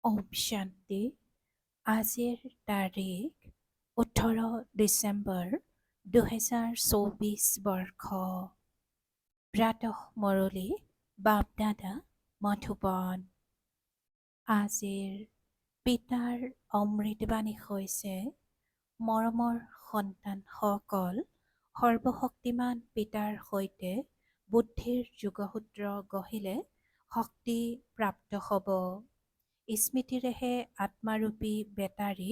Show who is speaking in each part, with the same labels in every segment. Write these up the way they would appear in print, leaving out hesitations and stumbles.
Speaker 1: ওম শান্তি। আজিৰ তাৰিখ 18 ডিচেম্বৰ 2024 বৰ্ষ। প্ৰাতঃ মুৰলী বাপদাদা মধুবন। আজিৰ পিতাৰ অমৃতবাণী হৈছে, মৰমৰ সন্তানসকল, সৰ্বশক্তিমান পিতাৰ সৈতে বুদ্ধিৰ যোগসূত্ৰ গঢ়িলে শক্তি প্ৰাপ্ত হ'ব। স্মৃতিৰেহে আত্মাৰূপী বেটাৰী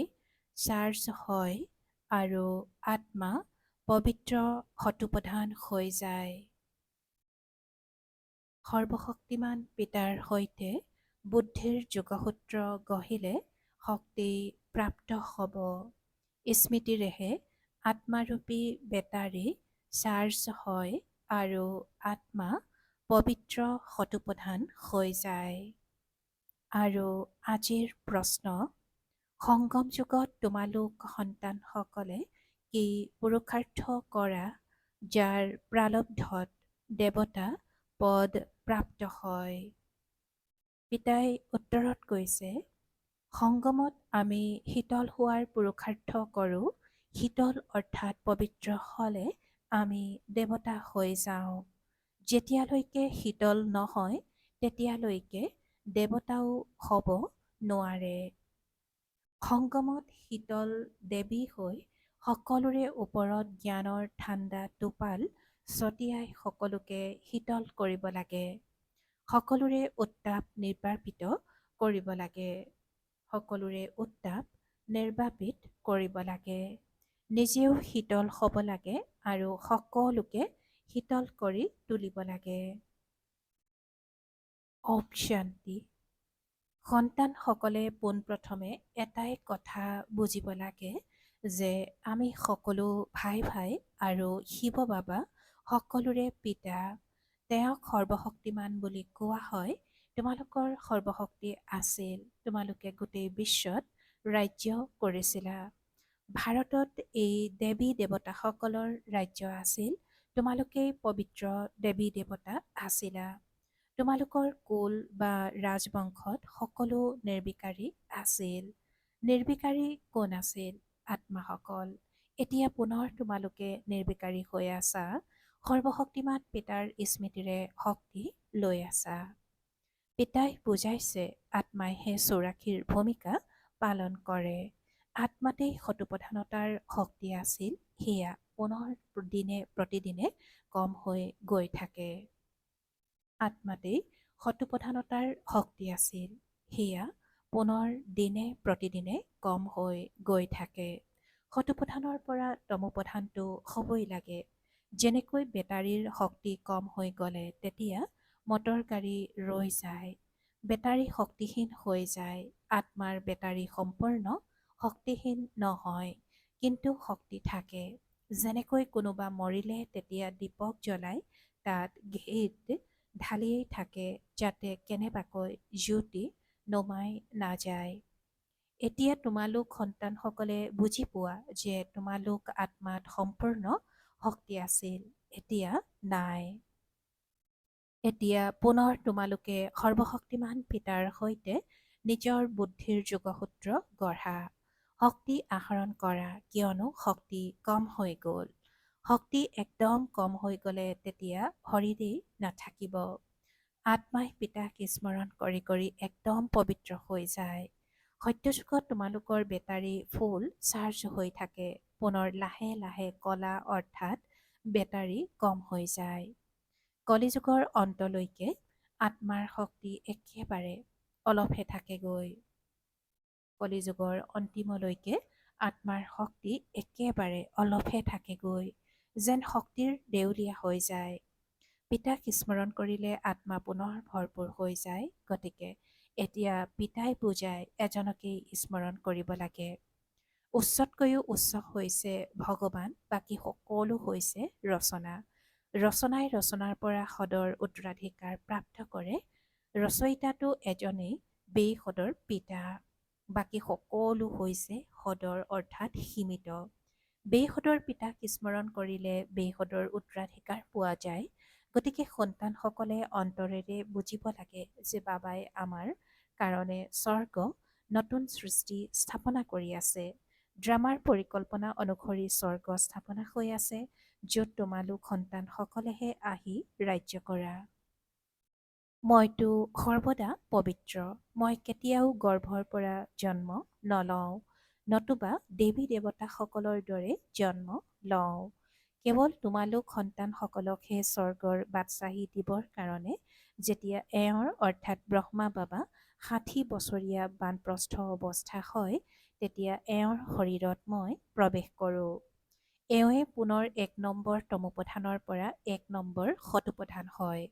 Speaker 1: চাৰ্জ হয় আৰু আত্মা পবিত্ৰ শতোপ্ৰধান হৈ যায়। সৰ্বশক্তিমান পিতাৰ সৈতে বুদ্ধিৰ যোগসূত্ৰ গঢ়িলে শক্তি প্ৰাপ্ত হ'ব। স্মৃতিৰেহে আত্মাৰূপী বেটাৰী চাৰ্জ হয় আৰু আত্মা পবিত্ৰ শতোপ্ৰধান হৈ যায়। আৰু আজিৰ প্ৰশ্ন, সংগম যুগত তোমালোক সন্তানসকলে কি পুৰুষাৰ্থ কৰা যাৰ প্ৰাৰব্ধত দেৱতা পদ প্ৰাপ্ত হয়? পিতাই উত্তৰত কৈছে, সংগমত আমি শীতল হোৱাৰ পুৰুষাৰ্থ কৰোঁ। শীতল অৰ্থাৎ পবিত্ৰ হ'লে আমি দেৱতা হৈ যাওঁ। যেতিয়ালৈকে শীতল নহয় তেতিয়ালৈকে দেৱতাও হ'ব নোৱাৰে। সংগমত শীতল দেৱী হৈ সকলোৰে ওপৰত জ্ঞানৰ ঠাণ্ডা টোপাল ছটিয়াই সকলোকে শীতল কৰিব লাগে। সকলোৰে উত্তাপ নিৰ্বাপিত কৰিব লাগে। সকলোৰে উত্তাপ নিৰ্বাপিত কৰিব লাগে। নিজেও শীতল হ'ব লাগে আৰু সকলোকে শীতল কৰি তুলিব লাগে। ওম শান্তি। সন্তানসকলে পোনপ্ৰথমে এটাই কথা বুজিব লাগে যে আমি সকলো ভাই ভাই আৰু শিৱ বাবা সকলোৰে পিতা। তেওঁক সৰ্বশক্তিমান বুলি কোৱা হয়। তোমালোকৰ সৰ্বশক্তি আছিল। তোমালোকে গোটেই বিশ্বত ৰাজ্য কৰিছিলা। ভাৰতত এই দেৱী দেৱতাসকলৰ ৰাজ্য আছিল। তোমালোকেই পবিত্ৰ দেৱী দেৱতা আছিলা। তোমালোকৰ কুল বা ৰাজবংশত সকলো নিৰ্বিকাৰী আছিল। নিৰ্বিকাৰী কোন আছিল? আত্মাসকল। এতিয়া পুনৰ তোমালোকে নিৰ্বিকাৰী হৈ আছা। সৰ্বশক্তিমান পিতাৰ স্মৃতিৰে শক্তি লৈ আছা। পিতাই বুজাইছে, আত্মাইহে চৌৰাশীৰ ভূমিকা পালন কৰে। আত্মাতেই শতোপ্ৰধানতাৰ শক্তি আছিল। সেয়া পুনৰ প্ৰতিদিনে কম হৈ গৈ থাকে। আত্মাতেই শতোপ্ৰধানতাৰ শক্তি আছিল। সেয়া পুনৰ প্ৰতিদিনে কম হৈ গৈ থাকে। শতোপ্ৰধানৰ পৰা তমোপ্ৰধানটো হ'বই লাগে। যেনেকৈ বেটাৰীৰ শক্তি কম হৈ গ'লে তেতিয়া মটৰ গাড়ী ৰৈ যায়। বেটাৰী শক্তিহীন হৈ যায়। আত্মাৰ বেটাৰী সম্পূৰ্ণ শক্তিহীন নহয়, কিন্তু শক্তি থাকে। যেনেকৈ কোনোবা মৰিলে তেতিয়া দীপক জ্বলাই তাত ঘিত ঢালিয়েই থাকে যাতে কেনেবাকৈ জ্যোতি নুমাই নাযায়। এতিয়া তোমালোক সন্তানসকলে বুজি পোৱা যে তোমালোক আত্মাত সম্পূৰ্ণ শক্তি আছিল, এতিয়া নাই। এতিয়া পুনৰ তোমালোকে সৰ্বশক্তিমান পিতাৰ সৈতে নিজৰ বুদ্ধিৰ যোগসূত্ৰ গঢ়া। শক্তি আহৰণ কৰা, কিয়নো শক্তি কম হৈ গ'ল। শক্তি একদম কম হৈ গ'লে তেতিয়া শৰীৰেই নাথাকিব। আত্মাই পিতাক স্মৰণ কৰি কৰি একদম পবিত্ৰ হৈ যায়। সত্যযুগত তোমালোকৰ বেটাৰী ফুল চাৰ্জ হৈ থাকে। পুনৰ লাহে লাহে কলা অৰ্থাৎ বেটাৰী কম হৈ যায়। কলিযুগৰ অন্তলৈকে আত্মাৰ শক্তি একেবাৰে অলপহে থাকেগৈ। কলিযুগৰ অন্তিমলৈকে আত্মাৰ শক্তি একেবাৰে অলপহে থাকেগৈ, যেন শক্তিৰ দেউলীয়া হৈ যায়। পিতাক স্মৰণ কৰিলে আত্মা পুনৰ ভৰপূৰ হৈ যায়। গতিকে এতিয়া পিতাই বুজাই এজনকেই স্মৰণ কৰিব লাগে। উচ্চতকৈও উচ্চ হৈছে ভগৱান, বাকী সকলো হৈছে ৰচনা। ৰচনাই ৰচনাৰ পৰা সদৰ উত্তৰাধিকাৰ প্ৰাপ্ত কৰে। ৰচয়িতাটো এজনেই, বেইসদৰ পিতা। বাকী সকলো হৈছে সদৰ অৰ্থাৎ সীমিত। বেইসদৰ পিতাক স্মৰণ কৰিলে বেইসদৰ উত্তৰাধিকাৰ পোৱা যায়। গতিকে সন্তানসকলে অন্তৰেৰে বুজিব লাগে যে বাবাই আমাৰ কাৰণে স্বৰ্গ নতুন সৃষ্টি স্থাপনা কৰি আছে। ড্ৰামাৰ পৰিকল্পনা অনুসৰি স্বৰ্গ স্থাপনা হৈ আছে, য'ত তোমালোক সন্তানসকলেহে আহি ৰাজ্য কৰা। মইতো সৰ্বদা পবিত্ৰ। মই কেতিয়াও গৰ্ভৰ পৰা জন্ম নলওঁ, নতুবা দেৱী দেৱতাসকলৰ দৰে জন্ম লওঁ। কেৱল তোমালোক সন্তানসকলকহে স্বৰ্গৰ বাদশ্বাহী দিবৰ কাৰণে যেতিয়া এওঁৰ অৰ্থাৎ ব্ৰহ্মা বাবা ৬০ বছৰীয়া বানপ্ৰস্থ অৱস্থা হয়, তেতিয়া এওঁৰ শৰীৰত মই প্ৰৱেশ কৰোঁ। এওঁৱে পুনৰ ১ নম্বৰ তমোপ্ৰধানৰ পৰা ১ নম্বৰ শতোপ্ৰধান হয়।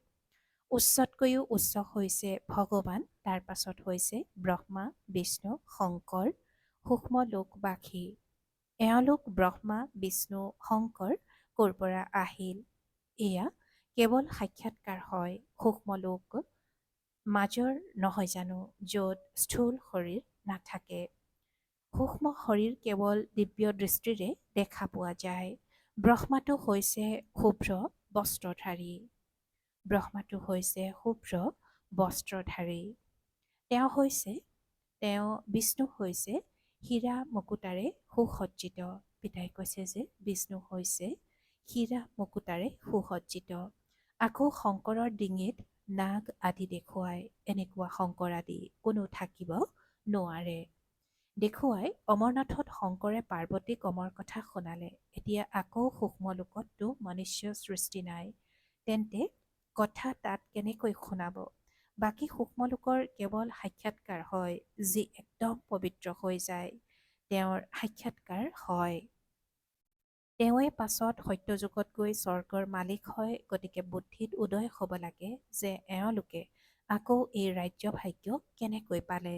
Speaker 1: উচ্চতকৈও উচ্চ হৈছে ভগৱান, তাৰ পাছত হৈছে ব্ৰহ্মা, বিষ্ণু, শংকৰ, সূক্ষ্ম লোকবাসী। এওঁলোক ব্ৰহ্মা, বিষ্ণু, শংকৰ ক'ৰ পৰা আহিল? এয়া কেৱল সাক্ষাৎকাৰ হয়। সূক্ষ্ম লোক মাজৰ নহয় জানো, য'ত স্থূল শৰীৰ নাথাকে। সূক্ষ্ম শৰীৰ কেৱল দিব্য দৃষ্টিৰে দেখা পোৱা যায়। ব্ৰহ্মাটো হৈছে শুভ্ৰ বস্ত্ৰধাৰী। ব্ৰহ্মাটো হৈছে শুভ্ৰ বস্ত্ৰধাৰী। তেওঁ বিষ্ণু হৈছে হীৰা মুকুতাৰে সুসজ্জিত। পিতাই কৈছে যে বিষ্ণু হৈছে হীৰা মুকুতাৰে সুসজ্জিত। আকৌ শংকৰৰ ডিঙিত নাগ আদি দেখুৱাই, এনেকুৱা শংকৰ আদি কোনো থাকিব নোৱাৰে। দেখুৱাই অমৰনাথত শংকৰে পাৰ্বতীক অমৰ কথা শুনালে। এতিয়া আকৌ সূক্ষ্ম লোকততো মনুষ্য সৃষ্টি নাই, তেন্তে কথা তাত কেনেকৈ শুনাব? বাকী সূক্ষ্ম লোকৰ কেৱল সাক্ষাৎকাৰ হয়, যি একদম পবিত্ৰ হৈ যায়, তেওঁৰ সাক্ষাৎকাৰ হয়। তেওঁৱে পাছত সত্যযুগত গৈ স্বৰ্গৰ মালিক হয়। গতিকে বুদ্ধিত উদয় হ'ব লাগে যে এওঁলোকে আকৌ এই ৰাজ্য ভাগ্য কেনেকৈ পালে।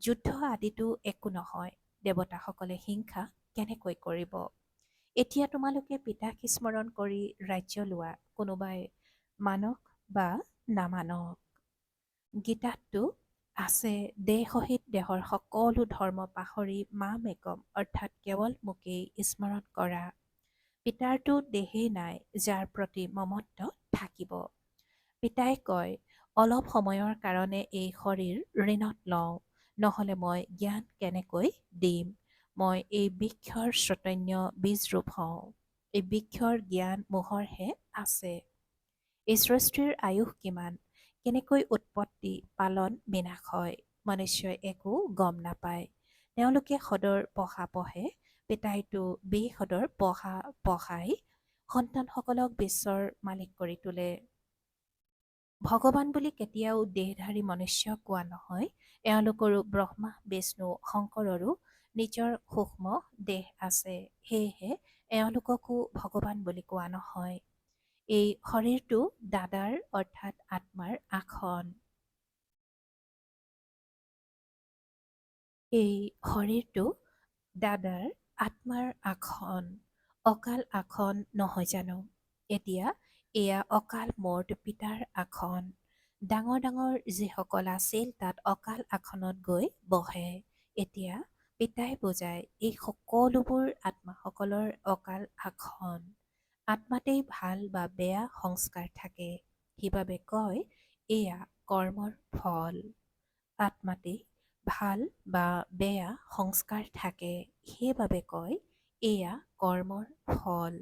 Speaker 1: যুদ্ধ আদিতো একো নহয়, দেৱতাসকলে হিংসা কেনেকৈ কৰিব। এতিয়া তোমালোকে পিতাক স্মৰণ কৰি ৰাজ্য লোৱা, কোনোবাই মানক বা নামানক। গীতাততো আছে, দেহ সহিত দেহৰ সকলো ধৰ্ম পাহৰি মামেকম অৰ্থাৎ কেৱল মোকেই স্মৰণ কৰা। পিতাৰতো দেহেই নাই, যাৰ প্ৰতি মমত্ব থাকিব। পিতাই কয়, অলপ সময়ৰ কাৰণে এই শৰীৰ ঋণত লওঁ, নহ'লে মই জ্ঞান কেনেকৈ দিম। মই এই বৃক্ষৰ চৈতন্য বীজৰূপ হওঁ। এই বৃক্ষৰ জ্ঞান মোহৰহে আছে। এই সৃষ্টিৰ আয়ুস কিমান, কেনেকৈ উৎপত্তি পালন বিনাশ হয়, মনুষ্যই একো গম নাপায়। তেওঁলোকে সদৰ পঢ়া পঢ়ে, পিতাইতো বেসদৰ পঢ়া পঢ়াই সন্তানসকলক বিশ্বৰ মালিক কৰি তোলে। ভগৱান বুলি কেতিয়াও দেহধাৰী মনুষ্যক কোৱা নহয়। এওঁলোকৰো ব্ৰহ্মা, বিষ্ণু, শংকৰৰো নিজৰ সূক্ষ্ম দেহ আছে, সেয়েহে এওঁলোককো ভগৱান বুলি কোৱা নহয়। এই শৰীৰটো দাদাৰ অৰ্থাৎ আত্মাৰ আসন। এই শৰীৰটো দাদাৰ আত্মাৰ আসন, অকাল আসন নহয় জানো। এতিয়া এয়া অকাল মূৰ্ত পিতাৰ আসন। ডাঙৰ ডাঙৰ যিসকল আছিল তাত অকাল আসনত গৈ বহে। এতিয়া পিতাই বুজায়, এই সকলোবোৰ আত্মাসকলৰ অকাল আসন। আত্মাতেই ভাল বা বেয়া সংস্কাৰ থাকে, সেইবাবে কয় এয়া কৰ্মৰ ফল। আত্মাতেই ভাল বা বেয়া সংস্কাৰ থাকে, সেইবাবে কয় এয়া কৰ্মৰ ফল।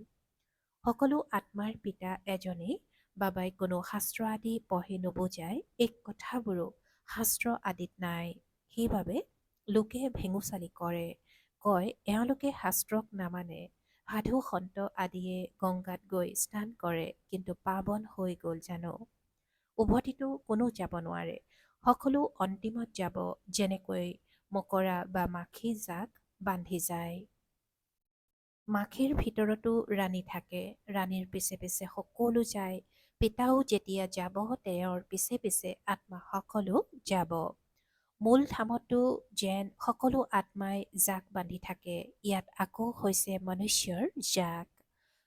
Speaker 1: সকলো আত্মাৰ পিতা এজনেই। বাবাই কোনো শাস্ত্ৰ আদি পঢ়ি নুবুজায়, এই কথাবোৰো শাস্ত্ৰ আদিত নাই। সেইবাবে লোকে ভেঙুচালি কৰে, কয় এওঁলোকে শাস্ত্ৰক নামানে। সাধু সন্ত আদিয়ে গংগাত গৈ স্নান কৰে, কিন্তু পাৱন হৈ গ'ল জানো। উভতিতো কোনো যাব নোৱাৰে, সকলো অন্তিমত যাব, যেনেকৈ মকৰা বা মাখি জাক বান্ধি যায়। মাখিৰ ভিতৰতো ৰাণী থাকে, ৰাণীৰ পিছে পিছে সকলো যায়। পিতাও যেতিয়া যাব, তেওঁৰ পিছে পিছে আত্মা সকলো যাব। মূল ধামতো যেন সকলো আত্মাই জাক বান্ধি থাকে, ইয়াত আকৌ হৈছে মনুষ্যৰ জাক।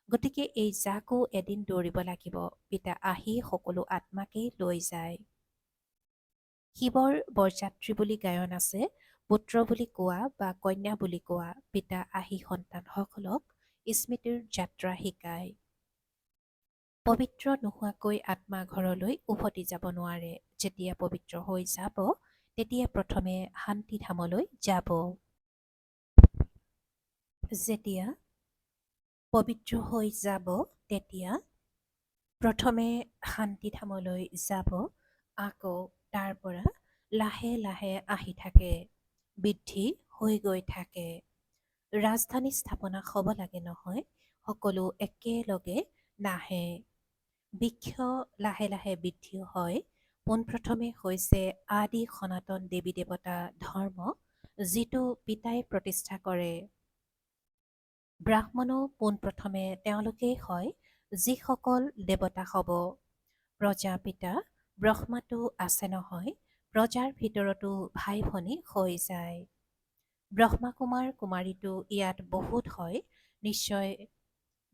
Speaker 1: গতিকে এই জাকো এদিন দৌৰিব লাগিব। পিতা আহি সকলো আত্মাকেই লৈ যায়। শিৱৰ বৰযাত্ৰী বুলি গায়ন আছে, পুত্ৰ বুলি কোৱা বা কন্যা বুলি কোৱা। পিতা আহি সন্তানসকলক স্মৃতিৰ যাত্ৰা শিকায়। পবিত্ৰ নোহোৱাকৈ আত্মা ঘৰলৈ উভতি যাব নোৱাৰে। যেতিয়া পবিত্ৰ হৈ যাব, তেতিয়া প্ৰথমে শান্তিধামলৈ যাব। যেতিয়া পবিত্ৰ হৈ যাব তেতিয়া প্ৰথমে শান্তিধামলৈ যাব, আকৌ তাৰ পৰা লাহে লাহে আহি থাকে, বৃদ্ধি হৈ গৈ থাকে। ৰাজধানী স্থাপনা হ'ব লাগে নহয়, সকলো একেলগে নাহে। বৃক্ষ লাহে লাহে বৃদ্ধি হয়। পোনপ্ৰথমে হৈছে আদি সনাতন দেৱী দেৱতা ধৰ্ম, যিটো পিতাই প্ৰতিষ্ঠা কৰে। ব্ৰাহ্মণো পোনপ্ৰথমে তেওঁলোকেই হয়, যিসকল দেৱতা হ'ব। প্ৰজাপিতা ব্ৰহ্মাটো আছে নহয়, প্ৰজাৰ ভিতৰতো ভাই ভনী হৈ যায়। ব্ৰহ্মা কুমাৰ কুমাৰীটো ইয়াত বহুত হয়,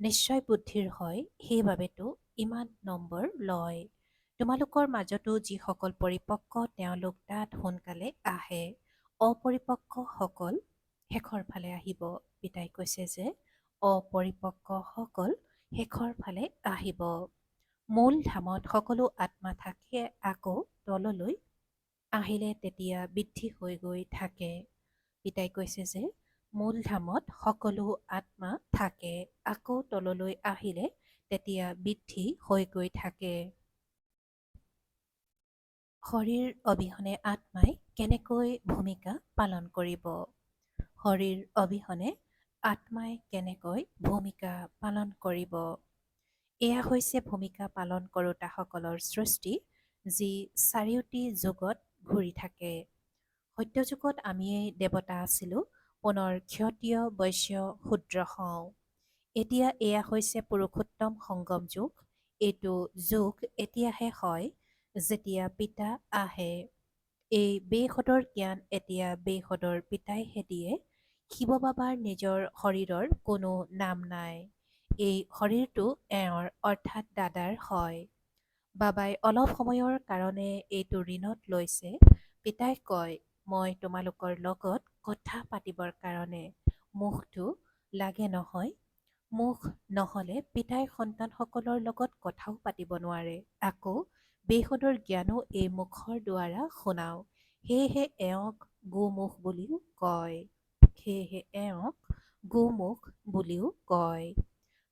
Speaker 1: নিশ্চয় বুদ্ধিৰ হয়, সেইবাবেতো ইমান নম্বৰ লয়। তোমালোকৰ মাজতো যিসকল পৰিপক্ক তেওঁলোক তাত সোনকালে আহে, অপৰিপক্কসকল শেষৰ ফালে আহিব। পিতাই কৈছে যে অপৰিপক্কসকল শেষৰ ফালে আহিব। মূল ধামত সকলো আত্মা থাকে, আকৌ তললৈ আহিলে তেতিয়া বৃদ্ধি হৈ গৈ থাকে। পিতাই কৈছে যে মূল ধামত সকলো আত্মা থাকে, আকৌ তললৈ আহিলে তেতিয়া বৃদ্ধি হৈ গৈ থাকে। শৰীৰ অবিহনে আত্মাই কেনেকৈ ভূমিকা পালন কৰিব? শৰীৰ অবিহনে আত্মাই কেনেকৈ ভূমিকা পালন কৰিব? এয়া হৈছে ভূমিকা পালন কৰোঁতাসকলৰ সৃষ্টি, যি চাৰিওটি যুগত ঘূৰি থাকে। সত্যযুগত আমিয়েই দেৱতা আছিলোঁ, পুনৰ ক্ষত্ৰিয় বৈশ্য শূদ্ৰ হওঁ। এতিয়া এয়া হৈছে পুৰুষোত্তম সংগম যুগ। এইটো যুগ এতিয়াহে হয়, যেতিয়া পিতা আহে। এই বেসদৰ জ্ঞান এতিয়া বেসদৰ পিতাইহে দিয়ে। শিৱ বাবাৰ নিজৰ শৰীৰৰ কোনো নাম নাই। এই শৰীৰটো এওঁৰ অৰ্থাৎ দাদাৰ হয়। বাবাই অলপ সময়ৰ কাৰণে এইটো ঋণত লৈছে। পিতাই কয়, মই তোমালোকৰ লগত কথা পাতিবৰ কাৰণে। মুখটো লাগে নহয়, মুখ নহ'লে পিতাই সন্তানসকলৰ লগত কথাও পাতিব নোৱাৰে। আকৌ বেসদৰ জ্ঞানো এই মুখৰ দ্বাৰা শুনাও। সেয়েহে এওঁক গোমুখ বুলিও কয়।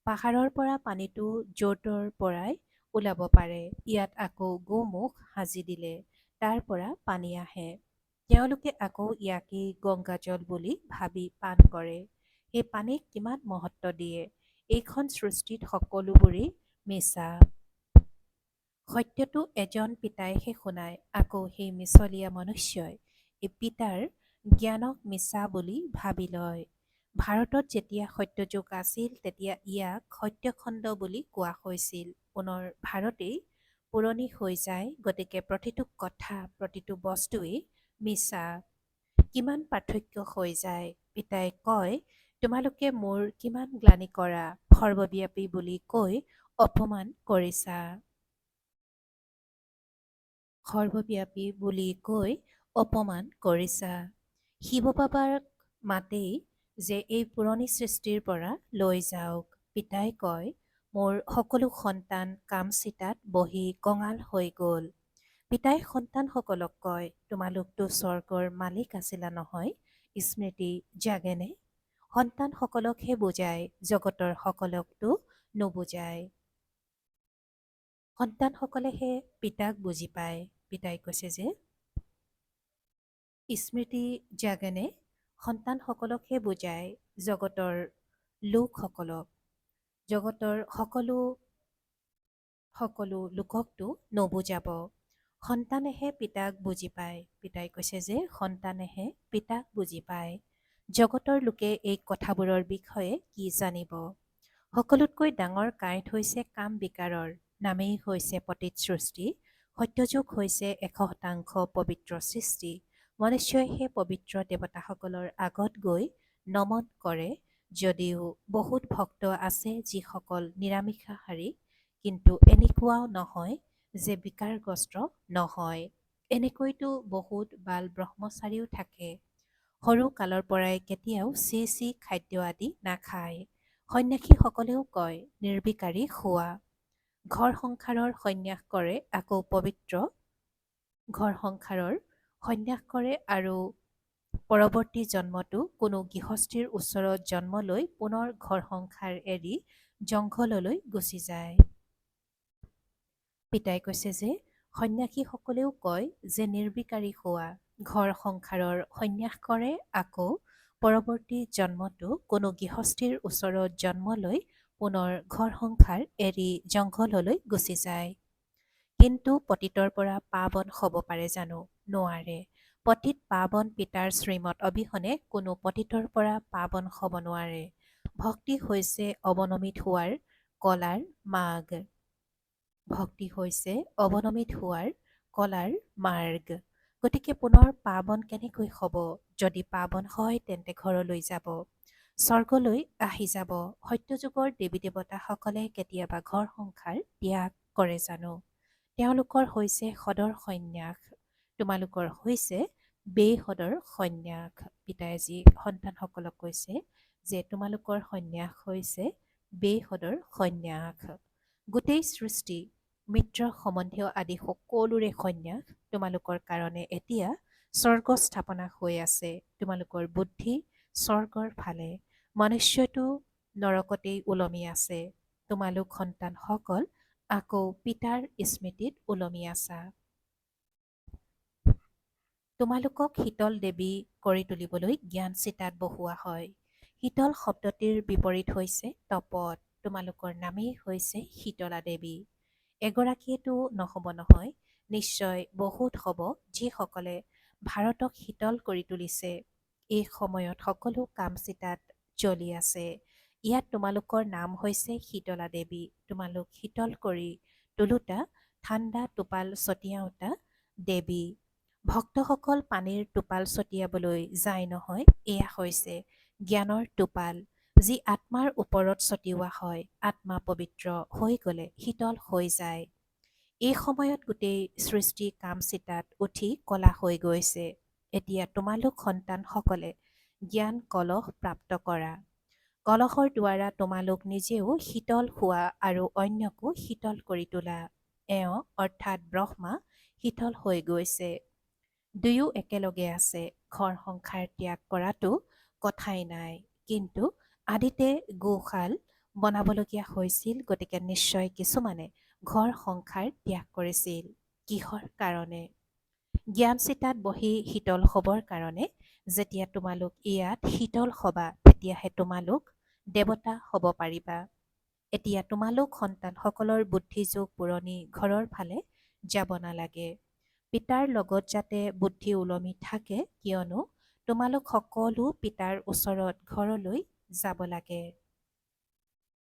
Speaker 1: পাহাৰৰ পৰা পানীটো য'ৰ পৰাই ওলাব পাৰে। ইয়াত আকৌ গোমুখ সাজি দিলে তাৰ পৰা পানী আহে। তেওঁলোকে আকৌ ইয়াকেই গংগাজল বুলি ভাবি পান কৰে। সেই পানীক কিমান মহত্ব দিয়ে। এইখন সৃষ্টিত সকলোবোৰেই মিছা। সত্যটো এজন পিতাইহে শুনায়। আকৌ সেই মিছলীয়া মনুষ্যই এই পিতাৰ জ্ঞানক মিছা বুলি ভাবি লয়। ভাৰতত যেতিয়া সত্যযুগ আছিল, তেতিয়া ইয়াক সত্যখণ্ড বুলি কোৱা হৈছিল। পুনৰ ভাৰতেই পুৰণি হৈ যায়, গতিকে প্ৰতিটো কথা, প্ৰতিটো বস্তুৱেই মিছা। কিমান পাৰ্থক্য হৈ যায়। পিতাই কয়, তোমালোকে মোৰ কিমান গ্লানি কৰা, সৰ্বব্যাপী বুলি কৈ অপমান কৰিছা। সৰ্বব্যাপী বুলি কৈ অপমান কৰিছা। শিৱ বাবাৰ মাতেই যে এই পুৰণি সৃষ্টিৰ পৰা লৈ যাওক। পিতাই কয়, মোৰ সকলো সন্তান কামচিতাত বহি কঙাল হৈ গ'ল। পিতাই সন্তানসকলক কয়, তোমালোকতো স্বৰ্গৰ মালিক আছিলা নহয়, স্মৃতি জাগেনে? সন্তানসকলকহে বুজায়, জগতৰ সকলকতো নুবুজায়। সন্তানসকলেহে পিতাক বুজি পায়। পিতাই কৈছে যে স্মৃতি জাগেনে? সন্তানসকলকহে বুজায়, জগতৰ লোকসকলক। জগতৰ সকলো লোককতো নুবুজাব। সন্তানেহে পিতাক বুজি পায়। পিতাই কৈছে যে সন্তানেহে পিতাক বুজি পায়। জগতৰ লোকে এই কথাবোৰৰ বিষয়ে কি জানিব? সকলোতকৈ ডাঙৰ কাঁইট হৈছে কাম বিকাৰৰ, নামেই হৈছে পতিত সৃষ্টি। সত্যযুগ হৈছে 100% পবিত্ৰ সৃষ্টি। মনুষ্যই সেই পবিত্ৰ দেৱতাসকলৰ আগত গৈ নমন কৰে। যদিও বহুত ভক্ত আছে যিসকল নিৰামিষাহাৰী, কিন্তু এনেকুৱাও নহয় যে বিকাৰগ্ৰস্ত নহয়। এনেকৈতো বহুত বাল ব্ৰহ্মচাৰীও থাকে। সৰু কালৰ পৰাই কেতিয়াও চি খাদ্য আদি নাখায়। সন্ন্যাসীসকলেও কয়, নিৰ্বিকাৰী খোৱা। ঘৰ সংসাৰৰ সন্ন্যাস কৰে, আকৌ পবিত্ৰ ঘৰ সংসাৰৰ সন্ন্যাস কৰে আৰু পৰৱৰ্তী জন্মতো কোনো গৃহস্থীৰ ওচৰত জন্ম লৈ পুনৰ ঘৰ সংসাৰ এৰি জংঘললৈ গুচি যায়। পিতাই কৈছে যে সন্ন্যাসীসকলেও কয় যে নিৰ্বিকাৰী হোৱা, ঘৰ সংসাৰৰ সন্ন্যাস কৰে, আকৌ পৰৱৰ্তী জন্মতো কোনো গৃহস্থীৰ ওচৰত জন্ম লৈ পুনৰ ঘৰ সংসাৰ এৰি জংঘললৈ গুচি যায়। কিন্তু পতিতৰ পৰা পাৱন হ'ব পাৰে জানো? নোৱাৰে। পতিত পাৱন পিতাৰ শ্ৰীমত অবিহনে কোনো পতিতৰ পৰা পাৱন হ'ব নোৱাৰে। ভক্তি হৈছে অৱনমিত হোৱাৰ কলাৰ মাৰ্গ। ভক্তি হৈছে অৱনমিত হোৱাৰ কলাৰ মাৰ্গ। গতিকে পুনৰ পাৱন কেনেকৈ হ'ব? যদি পাৱন হয় তেন্তে ঘৰলৈ যাব, স্বৰ্গলৈ আহি যাব। সত্যযুগৰ দেৱী দেৱতাসকলে কেতিয়াবা ঘৰ সংসাৰ ত্যাগ কৰে জানো? তেওঁলোকৰ হৈছে সদৰ সন্ন্যাস। তোমালোকৰ হৈছে বেসদৰ সন্ন্যাস। পিতাই আজি সন্তানসকলক কৈছে যে তোমালোকৰ সন্ন্যাস হৈছে বেসদৰ সন্ন্যাস। গোটেই সৃষ্টি, মিত্ৰ সম্বন্ধীয় আদি সকলোৰে সন্ন্যাস তোমালোকৰ কাৰণে এতিয়া স্বৰ্গ স্থাপনা হৈ আছে। তোমালোকৰ বুদ্ধি স্বৰ্গৰ ফালে, মনুষ্যটো নৰকতেই ওলমি আছে। তোমালোক সন্তানসকল আকৌ পিতাৰ স্মৃতিত ওলমি আছা। তোমালোকক শীতল দেৱী কৰি তুলিবলৈ জ্ঞান চিতাত বহোৱা হয়। শীতল শব্দটিৰ বিপৰীত হৈছে তপত। তোমালোকৰ নামেই হৈছে শীতলা দেৱী। এগৰাকীয়েতো নহ'ব নহয়, নিশ্চয় বহুত হ'ব যিসকলে ভাৰতক শীতল কৰি তুলিছে। এই সময়ত সকলো কাম চিতাত জ্বলি আছে। ইয়াত তোমালোকৰ নাম হৈছে শীতলা দেৱী। তোমালোক শীতল কৰি তোলোতা, ঠাণ্ডা টোপাল ছটিয়াওঁতা দেৱী। ভক্তসকল পানীৰ টোপাল ছটিয়াবলৈ যায় নহয়, এয়া হৈছে জ্ঞানৰ টোপাল, যি আত্মাৰ ওপৰত ছটিওৱা হয়। আত্মা পবিত্ৰ হৈ গ'লে শীতল হৈ যায়। এই সময়ত গোটেই সৃষ্টি কাম চিতাত উঠি কলা হৈ গৈছে। এতিয়া তোমালোক সন্তানসকলে জ্ঞান কলহ প্ৰাপ্ত কৰা। কলহৰ দ্বাৰা তোমালোক নিজেও শীতল হোৱা আৰু অন্যকো শীতল কৰি তোলা। এওঁ অৰ্থাৎ ব্ৰহ্মা শীতল হৈ গৈছে। দুয়ো একেলগে আছে। ঘৰ সংসাৰ ত্যাগ কৰাটো কথাই নাই। কিন্তু আদিতে গোশাল বনাবলগীয়া হৈছিল, গতিকে নিশ্চয় কিছুমানে ঘৰ সংসাৰ ত্যাগ কৰিছিল। কিহৰ কাৰণে? জ্ঞান চিতাত বহি শীতল হ'বৰ কাৰণে। যেতিয়া তোমালোক ইয়াত শীতল হ'বা, তেতিয়াহে তোমালোক দেৱতা হ'ব পাৰিবা। এতিয়া তোমালোক সন্তানসকলৰ বুদ্ধিযোগ পুৰণি ঘৰৰ ফালে যাব নালাগে। পিতাৰ লগত যাতে বুদ্ধি ওলমি থাকে, কিয়নো তোমালোক সকলো পিতাৰ ওচৰত ঘৰলৈ যাব লাগে।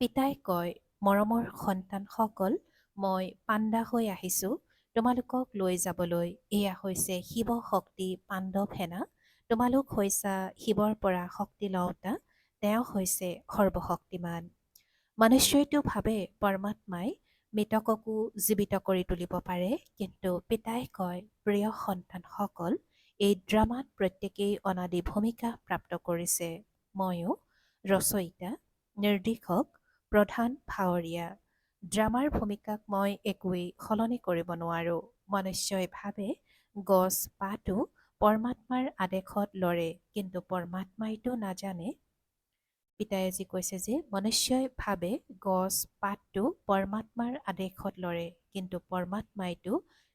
Speaker 1: পিতাই কয়, মৰমৰ সন্তানসকল, মই পাণ্ডা হৈ আহিছোঁ তোমালোকক লৈ যাবলৈ। এয়া হৈছে শিৱ শক্তি পাণ্ডৱ সেনা। তোমালোক হৈছা শিৱৰ পৰা শক্তি লওঁতা, তেওঁ হৈছে সৰ্বশক্তিমান। মনুষ্যইটো ভাবে পৰমাত্মাই মৃতককো জীৱিত কৰি তুলিব পাৰে, কিন্তু পিতাই কয়, প্ৰিয় সন্তানসকল, এই ড্ৰামাত প্ৰত্যেকেই অনাদি ভূমিকা প্ৰাপ্ত কৰিছে। ময়ো ৰচয়িতা, নিৰ্দেশক, প্ৰধান ভাৱৰীয়া। ড্ৰামাৰ ভূমিকাক মই একোৱেই সলনি কৰিব নোৱাৰোঁ। মনুষ্যই ভাবে গছ পাতো পৰমাত্মাৰ আদেশত লৰে, কিন্তু পৰমাত্মাইতো নাজানে। পিতাই আজি কৈছে যে মনুষ্যই ভাবে গছ পাতটো পৰমাত্মাৰ আদেশত লৰে, কিন্তু পৰমাত্মাইতো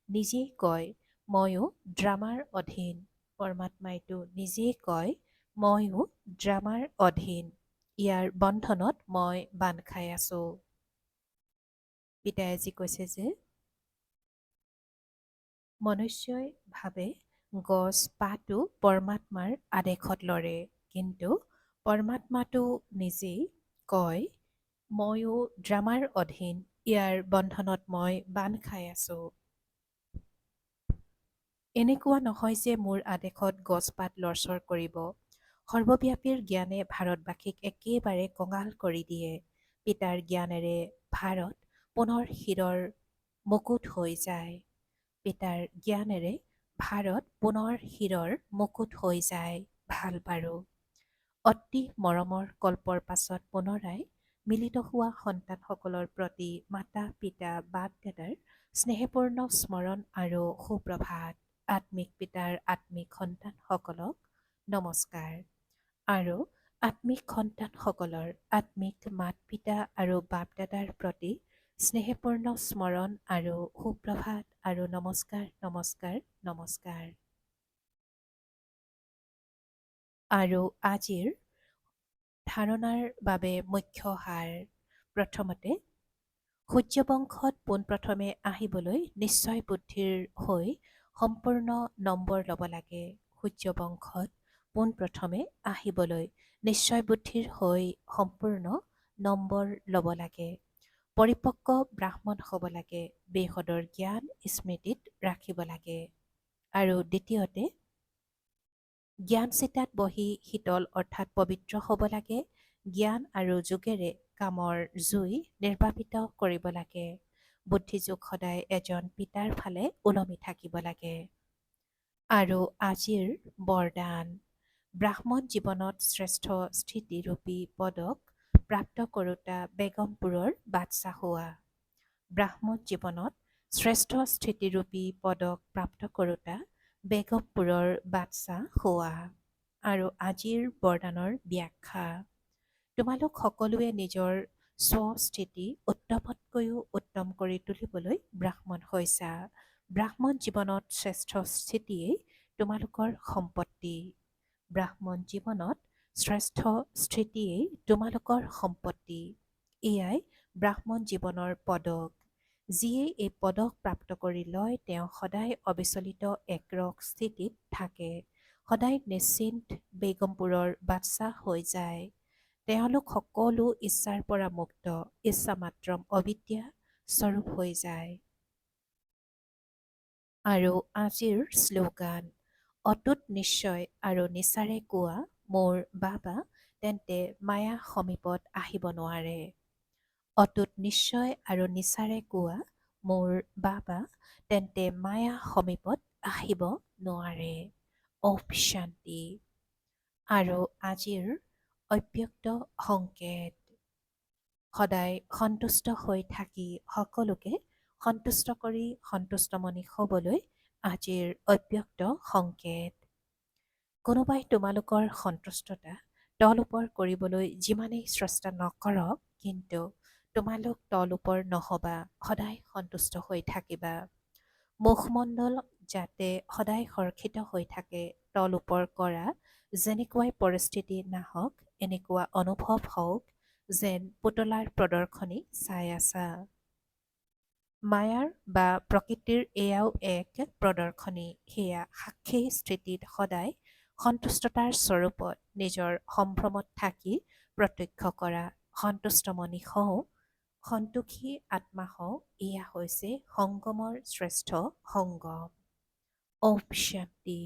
Speaker 1: নিজেই কয় ময়ো ড্ৰামাৰ অধীন। পৰমাত্মাইতো নিজেই কয় ময়ো ড্ৰামাৰ অধীন। ইয়াৰ বন্ধনত মই বান্ধ খাই আছো। পিতাই আজি কৈছে যে মনুষ্যই ভাবে গছ পাতো পৰমাত্মাৰ আদেশত লৰে, কিন্তু পৰমাত্মাটো নিজেই কয় ময়ো ড্ৰামাৰ অধীন। ইয়াৰ বন্ধনত মই বান্ধ খাই আছো। এনেকুৱা নহয় যে মোৰ আদেশত গছপাত লৰচৰ কৰিব। সৰ্বব্যাপীৰ জ্ঞানে ভাৰতবাসীক একেবাৰে কঙাল কৰি দিয়ে। পিতাৰ জ্ঞানেৰে ভাৰত পুনৰ শিৰৰ মুকুট হৈ যায়। পিতাৰ জ্ঞানেৰে ভাৰত পুনৰ শিৰৰ মুকুট হৈ যায়। ভাল বাৰু। অতি মৰমৰ কল্পৰ পাছত পুনৰাই মিলিত হোৱা সন্তানসকলৰ প্ৰতি মাতা পিতা বাপ দাদাৰ স্নেহপূৰ্ণ স্মৰণ আৰু সুপ্ৰভাত। আত্মিক পিতাৰ আত্মিক সন্তানসকলক নমস্কাৰ। আৰু আত্মিক সন্তানসকলৰ আত্মিক মাত পিতা আৰু বাপ দাদাৰ প্ৰতি স্নেহপূৰ্ণ স্মৰণ আৰু সুপ্ৰভাত আৰু নমস্কাৰ নমস্কাৰ নমস্কাৰ। আৰু আজিৰ ধাৰণাৰ বাবে মুখ্য সাৰ। প্ৰথমতে, সূৰ্যবংশত পোনপ্ৰথমে আহিবলৈ নিশ্চয় বুদ্ধিৰ হৈ সম্পূৰ্ণ নম্বৰ ল'ব লাগে। সূৰ্যবংশত পোনপ্ৰথমে আহিবলৈ নিশ্চয় বুদ্ধিৰ হৈ সম্পূৰ্ণ নম্বৰ ল'ব লাগে। পৰিপক্ক ব্ৰাহ্মণ হ'ব লাগে। বেহদৰ জ্ঞান স্মৃতিত ৰাখিব লাগে। আৰু দ্বিতীয়তে, জ্ঞান চিতাত বহি শীতল অৰ্থাৎ পবিত্ৰ হ'ব লাগে। জ্ঞান আৰু যোগেৰে কামৰ জুই নিৰ্বাপিত কৰিব লাগে। বুদ্ধিযোগ সদায় এজন পিতাৰ ফালে ওলমি থাকিব লাগে। আৰু আজিৰ বৰদান। ব্ৰাহ্মণ জীৱনত শ্ৰেষ্ঠ স্থিতিৰূপী পদক প্ৰাপ্ত কৰোঁতা বেগমপুৰৰ বাদশ্বাহ হোৱা। ব্ৰাহ্মণ জীৱনত শ্ৰেষ্ঠ স্থিতিৰূপী পদক প্ৰাপ্ত কৰোঁতা বেগমপুৰৰ বাদশ্বাহ হোৱা। আৰু আজিৰ বৰদানৰ ব্যাখ্যা। তোমালোক সকলোৱে নিজৰ স্বস্থিতি উত্তমতকৈও উত্তম কৰি তুলিবলৈ ব্ৰাহ্মণ হৈছা। ব্ৰাহ্মণ জীৱনত শ্ৰেষ্ঠ স্থিতিয়েই তোমালোকৰ সম্পত্তি। ব্ৰাহ্মণ জীৱনত শ্ৰেষ্ঠ স্থিতিয়েই তোমালোকৰ সম্পত্তি। এয়াই ব্ৰাহ্মণ জীৱনৰ পদক। যিয়ে এই পদক প্ৰাপ্ত কৰি লয় তেওঁ সদায় অবিচলিত একৰস স্থিতিত থাকে। সদায় নিশ্চিন্ত বেগমপুৰৰ বাদশ্বাহ হৈ যায়। তেওঁলোক সকলো ইচ্ছাৰ পৰা মুক্ত, ইচ্ছা মাত্ৰম অবিদ্যা স্বৰূপ হৈ যায়। আৰু আজিৰ শ্লোগান। অটুট নিশ্চয় আৰু নিচাৰে কোৱা মোৰ বাবা তেন্তে মায়া সমীপত আহিব নোৱাৰে। অটুট নিশ্চয় আৰু নিচাৰে কোৱা মোৰ বাবা তেন্তে মায়া সমীপত আহিব নোৱাৰে। ওম শান্তি। আৰু আজিৰ অব্যক্ত সংকেত। সদায় সন্তুষ্ট হৈ থাকি সকলোকে সন্তুষ্ট কৰি সন্তুষ্টমণি হ'বলৈ আজিৰ অব্যক্ত সংকেত। কোনোবাই তোমালোকৰ সন্তুষ্টতা তল ওপৰ কৰিবলৈ যিমানেই চেষ্টা নকৰক কিন্তু তোমালোক তল ওপৰ নহ'বা, সদায় সন্তুষ্ট হৈ থাকিবা। মুখমণ্ডল যাতে সদায় সুৰক্ষিত হৈ থাকে, তল ওপৰ কৰা যেনেকুৱাই পৰিস্থিতি নাহক এনেকুৱা অনুভৱ হওক যেন পুতলাৰ প্ৰদৰ্শনী চাই আছা। মায়াৰ বা প্ৰকৃতিৰ এয়াও এক প্ৰদৰ্শনী। সেয়া সাক্ষী স্থিতিত সদায় সন্তুষ্টতাৰ স্বৰূপত নিজৰ সম্ভ্ৰমত থাকি প্ৰত্যক্ষ কৰা। সন্তুষ্টমণি হওঁ, সন্তোষী আত্মা হওঁ, এয়া হৈছে সংগমৰ শ্ৰেষ্ঠ সংগম। ওম শান্তি।